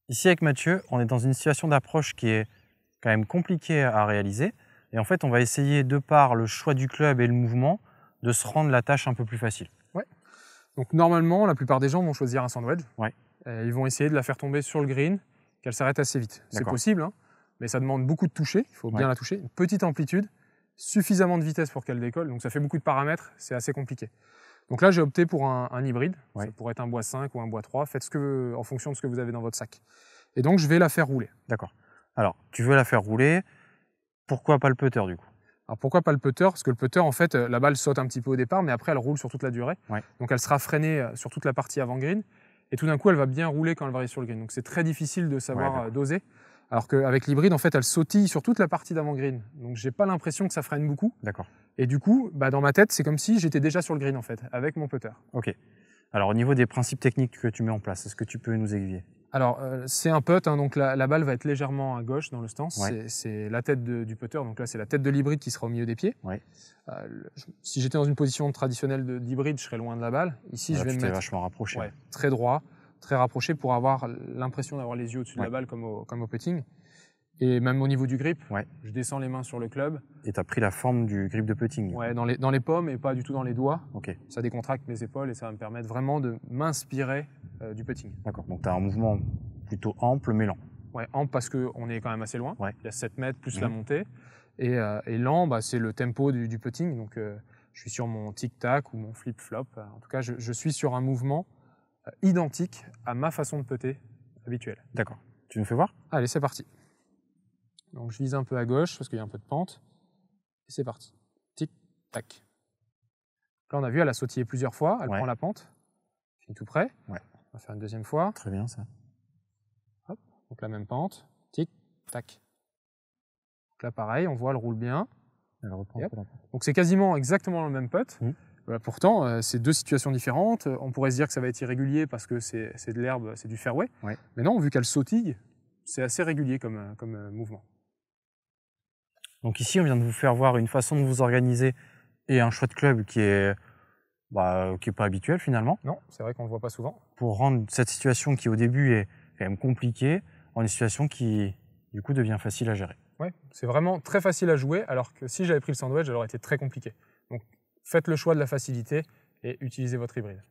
Ici avec Mathieu, on est dans une situation d'approche qui est quand même compliquée à réaliser. Et en fait, on va essayer, de par le choix du club et le mouvement, de se rendre la tâche un peu plus facile. Ouais. Donc normalement, la plupart des gens vont choisir un sandwich. Ouais. Et ils vont essayer de la faire tomber sur le green, qu'elle s'arrête assez vite. C'est possible, hein, mais ça demande beaucoup de toucher. Il faut bien la toucher. Une petite amplitude, suffisamment de vitesse pour qu'elle décolle. Donc ça fait beaucoup de paramètres, c'est assez compliqué. Donc là, j'ai opté pour un hybride. Ça pourrait être un bois 5 ou un bois 3. Faites en fonction de ce que vous avez dans votre sac. Et donc, je vais la faire rouler. D'accord. Alors, tu veux la faire rouler. Pourquoi pas le putter du coup? Alors pourquoi pas le putter? Parce que le putter, en fait, la balle saute un petit peu au départ, mais après, elle roule sur toute la durée. Donc elle sera freinée sur toute la partie avant green. Et tout d'un coup, elle va bien rouler quand elle va arriver sur le green. Donc c'est très difficile de savoir doser. Alors qu'avec l'hybride, en fait, elle sautille sur toute la partie d'avant green. Donc j'ai pas l'impression que ça freine beaucoup. D'accord. Et du coup, dans ma tête, c'est comme si j'étais déjà sur le green, en fait, avec mon putter. Ok. Alors au niveau des principes techniques que tu mets en place, est-ce que tu peux nous aiguiller? Alors, c'est un putt, hein, donc la balle va être légèrement à gauche dans le stance. C'est la tête du putter, donc là, c'est la tête de l'hybride qui sera au milieu des pieds. Si j'étais dans une position traditionnelle d'hybride, je serais loin de la balle. Ici, je vais me mettre vachement rapproché. Très droit, très rapproché pour avoir l'impression d'avoir les yeux au-dessus de la balle comme au putting. Et même au niveau du grip, je descends les mains sur le club. Et tu as pris la forme du grip de putting? Ouais, dans les paumes et pas du tout dans les doigts. Ok. Ça décontracte mes épaules et ça va me permettre vraiment de m'inspirer du putting. D'accord, donc tu as un mouvement plutôt ample mais lent. Ouais, ample parce qu'on est quand même assez loin. Il y a 7 mètres plus la montée. Et lent, c'est le tempo du putting. Donc je suis sur mon tic-tac ou mon flip-flop. En tout cas, je suis sur un mouvement identique à ma façon de putter habituelle. D'accord. Tu nous fais voir? Allez, c'est parti. Donc je vise un peu à gauche parce qu'il y a un peu de pente. Et c'est parti. Tic, tac. Là, on a vu, elle a sautillé plusieurs fois. Elle prend la pente. Je suis tout près. On va faire une deuxième fois. Très bien, ça. Hop. Donc la même pente. Tic, tac. Donc là, pareil, on voit, elle roule bien. Elle reprend. Donc c'est quasiment exactement le même putt. Pourtant, c'est deux situations différentes. On pourrait se dire que ça va être irrégulier parce que c'est de l'herbe, c'est du fairway. Mais non, vu qu'elle sautille, c'est assez régulier comme mouvement. Donc ici, on vient de vous faire voir une façon de vous organiser et un choix de club qui est pas habituel finalement. Non, c'est vrai qu'on ne le voit pas souvent. Pour rendre cette situation qui au début est quand même compliquée en une situation qui du coup devient facile à gérer. Ouais, c'est vraiment très facile à jouer alors que si j'avais pris le sandwich, elle aurait été très compliquée. Donc faites le choix de la facilité et utilisez votre hybride.